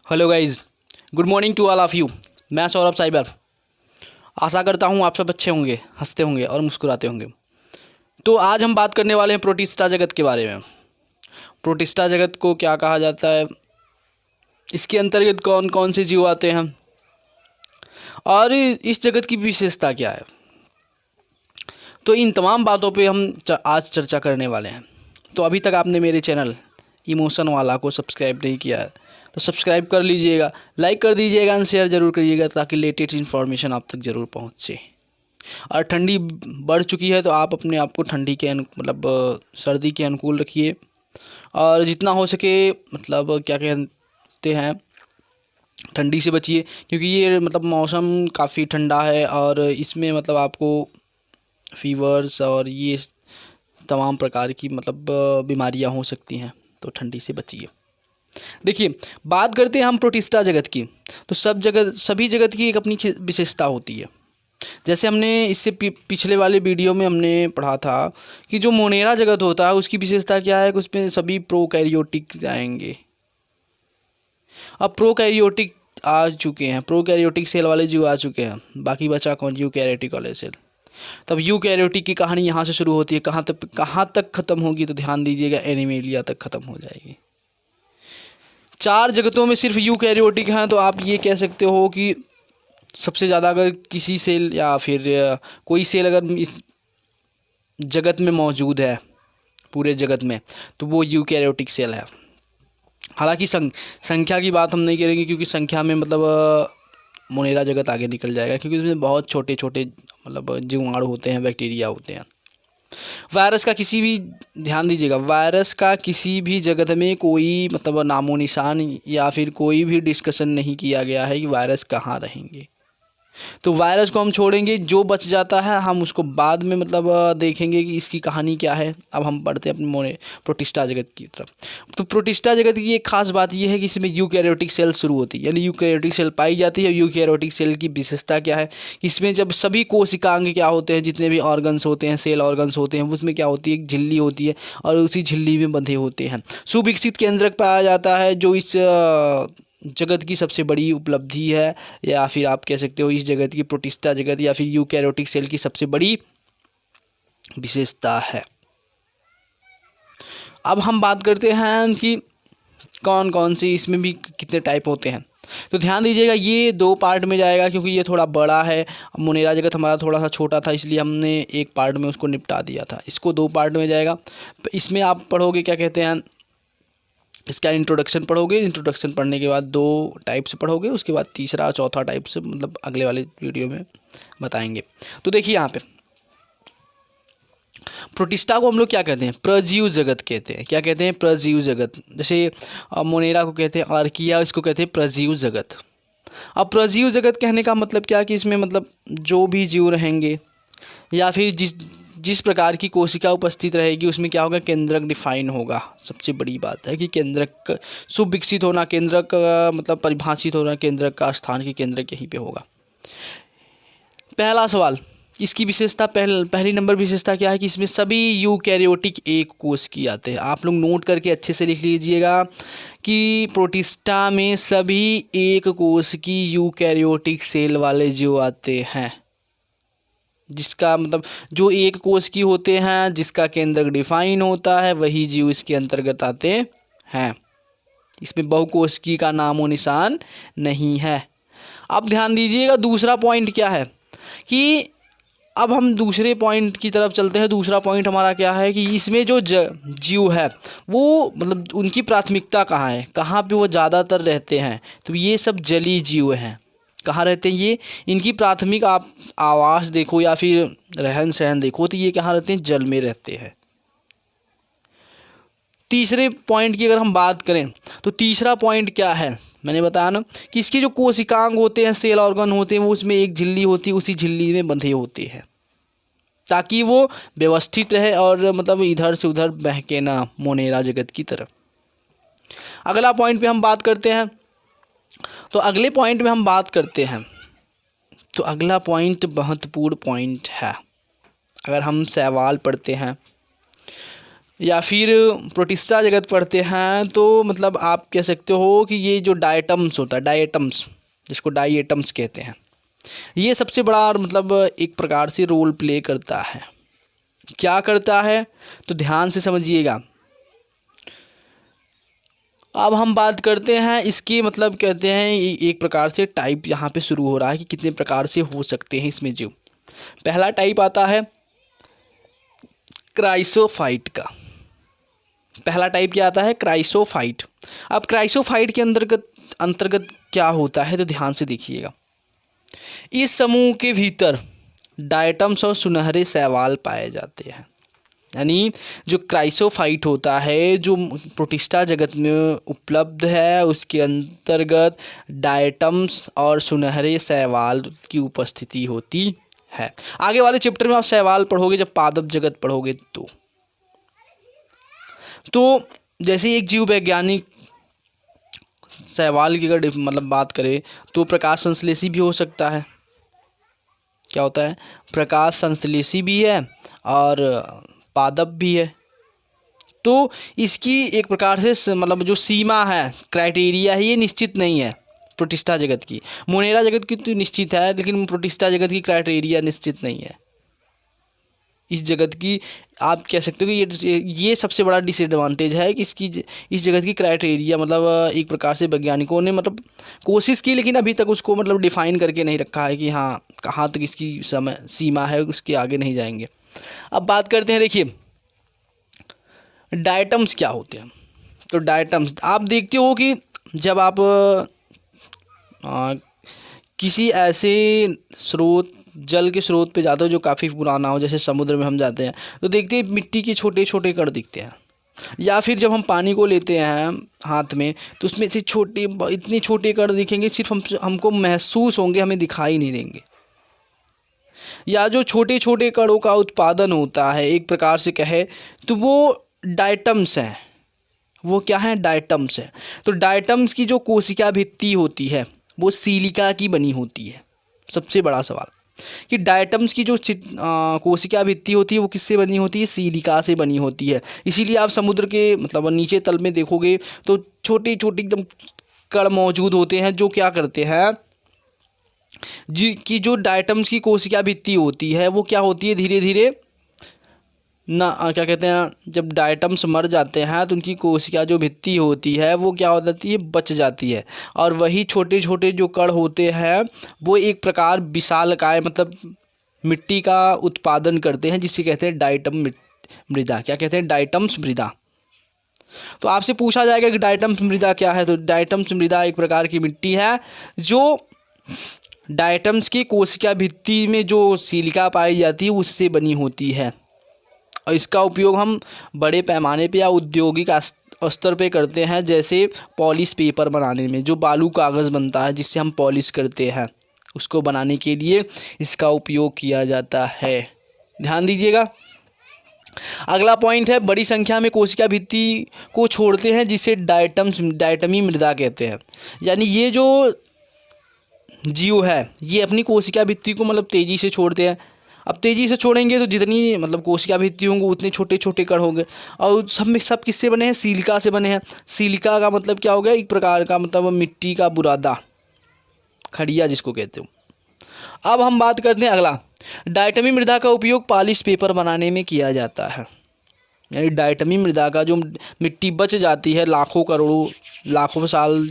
Hello guys, good morning to all of you. मैं Saurabh cyber. आशा करता हूँ आप सब अच्छे होंगे, हंसते होंगे और मुस्कुराते होंगे। तो आज हम बात करने वाले हैं प्रोटिस्टा जगत के बारे में। प्रोटिस्टा जगत को क्या कहा जाता है, इसके अंतर्गत कौन कौन से जीव आते हैं और इस जगत की विशेषता क्या है। तो इन तमाम बातों पे हम आज चर्चा करने वाले हैं। तो अभी तक आपने मेरे चैनल इमोशन वाला को सब्सक्राइब नहीं किया है तो सब्सक्राइब कर लीजिएगा, लाइक कर दीजिएगा और शेयर ज़रूर करिएगा ताकि लेटेस्ट इन्फॉर्मेशन आप तक ज़रूर पहुँचे। और ठंडी बढ़ चुकी है तो आप अपने आप को ठंडी के सर्दी के अनुकूल रखिए और जितना हो सके क्या कहते हैं, ठंडी से बचिए, क्योंकि ये मौसम काफ़ी ठंडा है और इसमें आपको फीवर्स और ये तमाम प्रकार की बीमारियां हो सकती हैं, तो ठंडी से बचिए। देखिए, बात करते हैं हम प्रोटिस्टा जगत की। तो सभी जगत की एक अपनी विशेषता होती है। जैसे हमने इससे पिछले वाले वीडियो में हमने पढ़ा था कि जो मोनेरा जगत होता है उसकी विशेषता क्या है कि उसमें सभी प्रोकैरियोटिक आएंगे। अब प्रोकैरियोटिक आ चुके हैं, प्रोकैरियोटिक सेल वाले जीव आ चुके हैं, बाकी बचा कौन, यूकैरियोटिक वाले सेल। तब यूकैरियोटिक की कहानी यहाँ से शुरू होती है, कहाँ तक ख़त्म होगी, तो ध्यान दीजिएगा, एनिमेलिया तक ख़त्म हो जाएगी। 4 जगतों में सिर्फ यूकैरियोटिक हैं, तो आप ये कह सकते हो कि सबसे ज़्यादा अगर किसी सेल या फिर कोई सेल अगर इस जगत में मौजूद है पूरे जगत में, तो वो यूकैरियोटिक सेल है। हालांकि संख्या की बात हम नहीं करेंगे, क्योंकि संख्या में मोनेरा जगत आगे निकल जाएगा, क्योंकि उसमें बहुत छोटे छोटे जीवाणु होते हैं, बैक्टीरिया होते हैं। वायरस का किसी भी, ध्यान दीजिएगा, वायरस का किसी भी जगत में कोई नामो निशान या फिर कोई भी डिस्कशन नहीं किया गया है कि वायरस कहाँ रहेंगे। तो वायरस को हम छोड़ेंगे, जो बच जाता है हम उसको बाद में देखेंगे कि इसकी कहानी क्या है। अब हम बढ़ते हैं अपने प्रोटिस्टा जगत की तरफ। तो प्रोटिस्टा जगत की एक खास बात यह है कि इसमें यूकैरियोटिक सेल शुरू होती है, यानी यूकैरियोटिक सेल पाई जाती है। यूकैरियोटिक सेल की विशेषता क्या है, इसमें जब सभी कोशिकांग क्या होते हैं, जितने भी ऑर्गन्स होते हैं, सेल ऑर्गन्स होते हैं, उसमें क्या होती है, एक झिल्ली होती है और उसी झिल्ली में बंधे होते हैं सुविकसित केंद्रक पाया जाता है, जो इस जगत की सबसे बड़ी उपलब्धि है, या फिर आप कह सकते हो इस जगत की, प्रोटिस्टा जगत या फिर यूकैरियोटिक सेल की सबसे बड़ी विशेषता है। अब हम बात करते हैं कि कौन कौन सी इसमें भी कितने टाइप होते हैं। तो ध्यान दीजिएगा, ये 2 पार्ट में जाएगा, क्योंकि ये थोड़ा बड़ा है। मोनेरा जगत हमारा थोड़ा सा छोटा था, इसलिए हमने एक पार्ट में उसको निपटा दिया था। इसको 2 पार्ट में जाएगा। इसमें आप पढ़ोगे, क्या कहते हैं, इसका इंट्रोडक्शन पढ़ोगे। इंट्रोडक्शन पढ़ने के बाद 2 टाइप से पढ़ोगे, उसके बाद तीसरा चौथा टाइप से अगले वाले वीडियो में बताएंगे। तो देखिए, यहाँ पे प्रोटिस्टा को हम लोग क्या कहते हैं, प्रजीव जगत कहते हैं। क्या कहते हैं, प्रजीव जगत। जैसे मोनेरा को कहते हैं आर्किया, इसको कहते हैं प्रजीव जगत। अब प्रजीव जगत कहने का मतलब क्या, कि इसमें जो भी जीव रहेंगे या फिर जिस प्रकार की कोशिका उपस्थित रहेगी, उसमें क्या होगा, केंद्रक डिफाइन होगा। सबसे बड़ी बात है कि केंद्रक सुविकसित होना, केंद्रक परिभाषित होना, केंद्रक का स्थान की केंद्रक यहीं पे होगा। पहला सवाल, इसकी विशेषता, पहली नंबर विशेषता क्या है कि इसमें सभी यूकैरियोटिक एक कोश की आते हैं। आप लोग नोट करके अच्छे से लिख लीजिएगा कि प्रोटिस्टा में सभी एक कोश की यूकैरियोटिक सेल वाले जीव आते हैं, जिसका जो एक कोश की होते हैं, जिसका केंद्रक डिफाइन होता है, वही जीव इसके अंतर्गत आते हैं। इसमें बहुकोशिकी का नामो निशान नहीं है। अब ध्यान दीजिएगा, दूसरा पॉइंट क्या है कि अब हम दूसरे पॉइंट की तरफ चलते हैं। दूसरा पॉइंट हमारा क्या है कि इसमें जो जीव है वो उनकी प्राथमिकता कहाँ है, कहाँ पे वो ज़्यादातर रहते हैं। तो ये सब जलीय जीव हैं। कहाँ रहते हैं ये, इनकी प्राथमिक आप आवास देखो या फिर रहन सहन देखो, तो ये कहाँ रहते हैं, जल में रहते हैं। तीसरे पॉइंट की अगर हम बात करें, तो तीसरा पॉइंट क्या है, मैंने बताया ना कि इसके जो कोशिकांग होते हैं, सेल ऑर्गन होते हैं, वो उसमें एक झिल्ली होती है, उसी झिल्ली में बंधे होते हैं, ताकि वो व्यवस्थित रहे और इधर से उधर बहके ना, मोनेरा जगत की तरफ। अगला पॉइंट पे हम बात करते हैं। तो अगले पॉइंट में हम बात करते हैं, तो अगला पॉइंट महत्वपूर्ण पॉइंट है। अगर हम सवाल पढ़ते हैं या फिर प्रोटिस्टा जगत पढ़ते हैं तो मतलब आप कह सकते हो कि ये जो डायटम्स होता है, डायटम्स जिसको डायटम्स कहते हैं, ये सबसे बड़ा मतलब एक प्रकार से रोल प्ले करता है। क्या करता है तो ध्यान से समझिएगा। अब हम बात करते हैं इसके मतलब कहते हैं एक प्रकार से टाइप यहाँ पे शुरू हो रहा है कि कितने प्रकार से हो सकते हैं इसमें जीव। पहला टाइप आता है क्राइसोफाइट का। पहला टाइप क्या आता है? क्राइसोफाइट। अब क्राइसोफाइट के अंतर्गत क्या होता है तो ध्यान से देखिएगा। इस समूह के भीतर डायटम्स और सुनहरे शैवाल पाए जाते हैं। यानी जो क्राइसोफाइट होता है जो प्रोटिस्टा जगत में उपलब्ध है उसके अंतर्गत डायटम्स और सुनहरे शैवाल की उपस्थिति होती है। आगे वाले चैप्टर में आप शैवाल पढ़ोगे जब पादप जगत पढ़ोगे तो जैसे एक जीव वैज्ञानिक शैवाल की अगर मतलब बात करें तो प्रकाश संश्लेषी भी हो सकता है। क्या होता है? प्रकाश संश्लेषी भी है और पादप भी है। तो इसकी एक प्रकार से मतलब जो सीमा है, क्राइटेरिया है, ये निश्चित नहीं है प्रोटिस्टा जगत की। मोनेरा जगत की तो निश्चित है लेकिन प्रोटिस्टा जगत की क्राइटेरिया निश्चित नहीं है। इस जगत की आप कह सकते हो कि ये सबसे बड़ा डिसएडवांटेज है कि इस जगत की क्राइटेरिया मतलब एक प्रकार से वैज्ञानिकों ने मतलब कोशिश की लेकिन अभी तक उसको मतलब डिफ़ाइन करके नहीं रखा है कि हाँ कहाँ तक इसकी सीमा है, उसके आगे नहीं जाएंगे। अब बात करते हैं, देखिए डायटम्स क्या होते हैं। तो डायटम्स आप देखते हो कि जब आप किसी ऐसे स्रोत जल के स्रोत पे जाते हो जो काफ़ी पुराना हो, जैसे समुद्र में हम जाते हैं तो देखते हैं मिट्टी के छोटे छोटे कण दिखते हैं। या फिर जब हम पानी को लेते हैं हाथ में तो उसमें से इतने छोटे कण दिखेंगे, सिर्फ हमको महसूस होंगे, हमें दिखाई नहीं देंगे। या जो छोटे छोटे कणों का उत्पादन होता है एक प्रकार से कहे तो वो डायटम्स हैं। वो क्या है? डायटम्स हैं। तो डायटम्स की जो कोशिका भित्ति होती है वो सिलिका की बनी होती है। सबसे बड़ा सवाल कि डायटम्स की जो कोशिका भित्ति होती है वो किससे बनी होती है? सिलिका से बनी होती है। इसीलिए आप समुद्र के मतलब नीचे तल में देखोगे तो छोटे छोटे एकदम कण मौजूद होते हैं जो क्या करते हैं जो डायटम्स की कोशिका भित्ति होती है वो क्या होती है, धीरे धीरे क्या कहते हैं, जब डायटम्स मर जाते हैं तो उनकी कोशिका जो भित्ति होती है वो क्या हो जाती है? बच जाती है। और वही छोटे छोटे जो कण होते हैं वो एक प्रकार विशालकाय मतलब मिट्टी का उत्पादन करते हैं जिसे कहते हैं डायटम मृदा। क्या कहते हैं? डायटम्स मृदा। तो आपसे पूछा जाएगा कि डायटम्स मृदा क्या है, तो डायटम्स मृदा एक प्रकार की मिट्टी है जो डायटम्स की कोशिका भित्ति में जो सिलिका पाई जाती है उससे बनी होती है। और इसका उपयोग हम बड़े पैमाने पे या औद्योगिक स्तर पे करते हैं, जैसे पॉलिश पेपर बनाने में जो बालू कागज़ बनता है जिससे हम पॉलिश करते हैं उसको बनाने के लिए इसका उपयोग किया जाता है। ध्यान दीजिएगा। अगला पॉइंट है बड़ी संख्या में कोशिका भित्ति को छोड़ते हैं जिसे डायटमी मृदा कहते हैं। यानी ये जो जीव है ये अपनी कोशिका भित्ति को मतलब तेज़ी से छोड़ते हैं। अब तेज़ी से छोड़ेंगे तो जितनी मतलब कोशिका भित्ति होंगे उतने छोटे छोटे कण होंगे और सब किससे बने हैं? सिलिका से बने हैं। सिलिका का मतलब क्या हो गया? एक प्रकार का मतलब मिट्टी का बुरादा, खड़िया जिसको कहते हो। अब हम बात करते हैं अगला, डायटमी मृदा का उपयोग पॉलिश पेपर बनाने में किया जाता है। यानी डायटमी मृदा का जो मिट्टी बच जाती है लाखों करोड़ों लाखों साल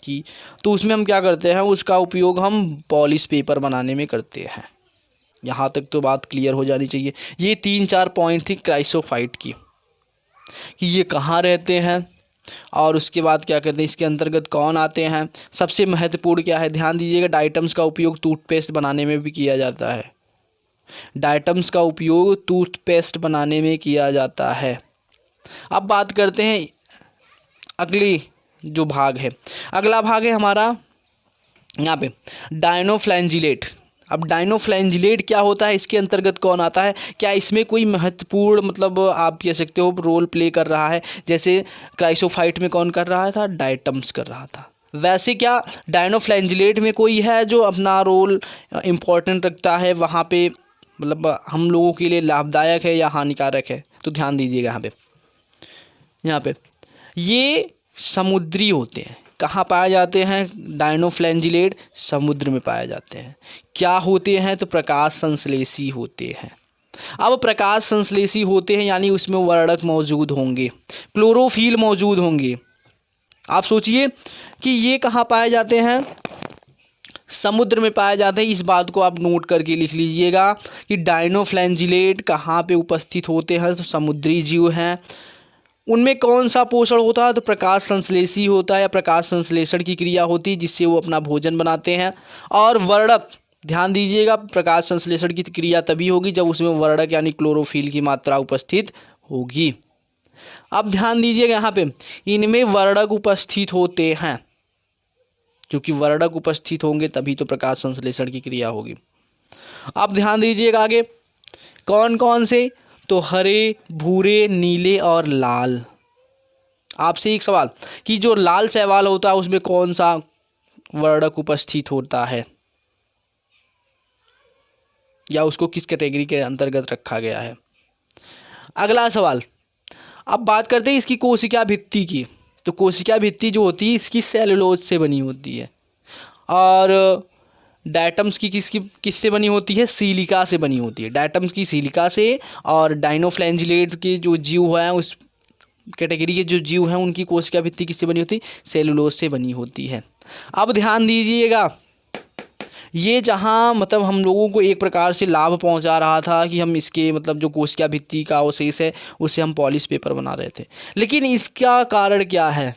की, तो उसमें हम क्या करते हैं? उसका उपयोग हम पॉलिश पेपर बनाने में करते हैं। यहाँ तक तो बात क्लियर हो जानी चाहिए। ये 3-4 पॉइंट थी क्राइसोफाइट की कि ये कहाँ रहते हैं और उसके बाद क्या करते हैं, इसके अंतर्गत कौन आते हैं। सबसे महत्वपूर्ण क्या है, ध्यान दीजिएगा, डायटम्स का उपयोग टूथपेस्ट बनाने में भी किया जाता है। डायटम्स का उपयोग टूथपेस्ट बनाने में किया जाता है। अब बात करते हैं अगली जो भाग है, अगला भाग है हमारा यहाँ पे डायनोफ्लैंजिलेट। अब डायनोफ्लैंजिलेट क्या होता है, इसके अंतर्गत कौन आता है, क्या इसमें कोई महत्वपूर्ण मतलब आप कह सकते हो रोल प्ले कर रहा है। जैसे क्राइसोफाइट में कौन कर रहा था? डायटम्स कर रहा था। वैसे क्या डायनोफ्लैंजिलेट में कोई है जो अपना रोल इम्पोर्टेंट रखता है, वहाँ पे मतलब हम लोगों के लिए लाभदायक है या हानिकारक है? तो ध्यान दीजिएगा यहाँ पे ये समुद्री होते हैं। कहाँ पाए जाते हैं? डायनोफ्लैंजिलेट समुद्र में पाए जाते हैं। क्या होते हैं? तो प्रकाश संश्लेषी होते हैं। अब प्रकाश संश्लेषी होते हैं यानी उसमें वर्णक मौजूद होंगे, क्लोरोफिल मौजूद होंगे। आप सोचिए कि ये कहाँ पाए जाते हैं? समुद्र में पाए जाते हैं। इस बात को आप नोट करके लिख लीजिएगा कि डायनोफ्लैंजिलेट कहाँ पे उपस्थित होते हैं? तो समुद्री जीव हैं। उनमें कौन सा पोषण होता है? तो प्रकाश संश्लेषी होता है या प्रकाश संश्लेषण की क्रिया होती है जिससे वो अपना भोजन बनाते हैं। और वर्णक, ध्यान दीजिएगा, प्रकाश संश्लेषण की क्रिया तभी होगी जब उसमें वर्णक यानी क्लोरोफिल की मात्रा उपस्थित होगी। अब ध्यान दीजिएगा यहाँ पे इनमें वर्णक उपस्थित होते हैं, क्योंकि वर्णक उपस्थित होंगे तभी तो प्रकाश संश्लेषण की क्रिया होगी। अब ध्यान दीजिएगा आगे कौन कौन से? तो हरे, भूरे, नीले और लाल। आपसे एक सवाल कि जो लाल शैवाल होता है उसमें कौन सा वर्णक उपस्थित होता है या उसको किस कैटेगरी के अंतर्गत रखा गया है? अगला सवाल, अब बात करते हैं इसकी कोशिका भित्ति की। तो कोशिका भित्ति जो होती है इसकी सेलुलोज से बनी होती है और डायटम्स की किससे बनी होती है? सिलिका से बनी होती है। डायटम्स की सिलिका से और डायनोफ्लैंजिलेट के जो जीव हैं उस कैटेगरी के जो जीव हैं उनकी कोशिका भित्ति किससे बनी होती है? सेलुलोज से बनी होती है। अब ध्यान दीजिएगा ये जहाँ मतलब हम लोगों को एक प्रकार से लाभ पहुंचा रहा था कि हम इसके मतलब जो कोशिका भित्ति का अवशेष है उससे हम पॉलिश पेपर बना रहे थे, लेकिन इसका कारण क्या है?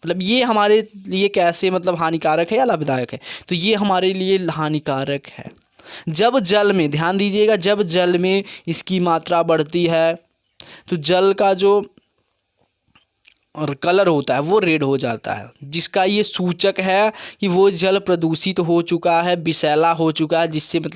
मतलब ये हमारे लिए कैसे मतलब हानिकारक है या लाभदायक है? तो ये हमारे लिए हानिकारक है। जब जल में, ध्यान दीजिएगा, जब जल में इसकी मात्रा बढ़ती है तो जल का जो और कलर होता है वो रेड हो जाता है, जिसका ये सूचक है कि वो जल प्रदूषित हो चुका है, विषैला हो चुका है, जिससे मतलब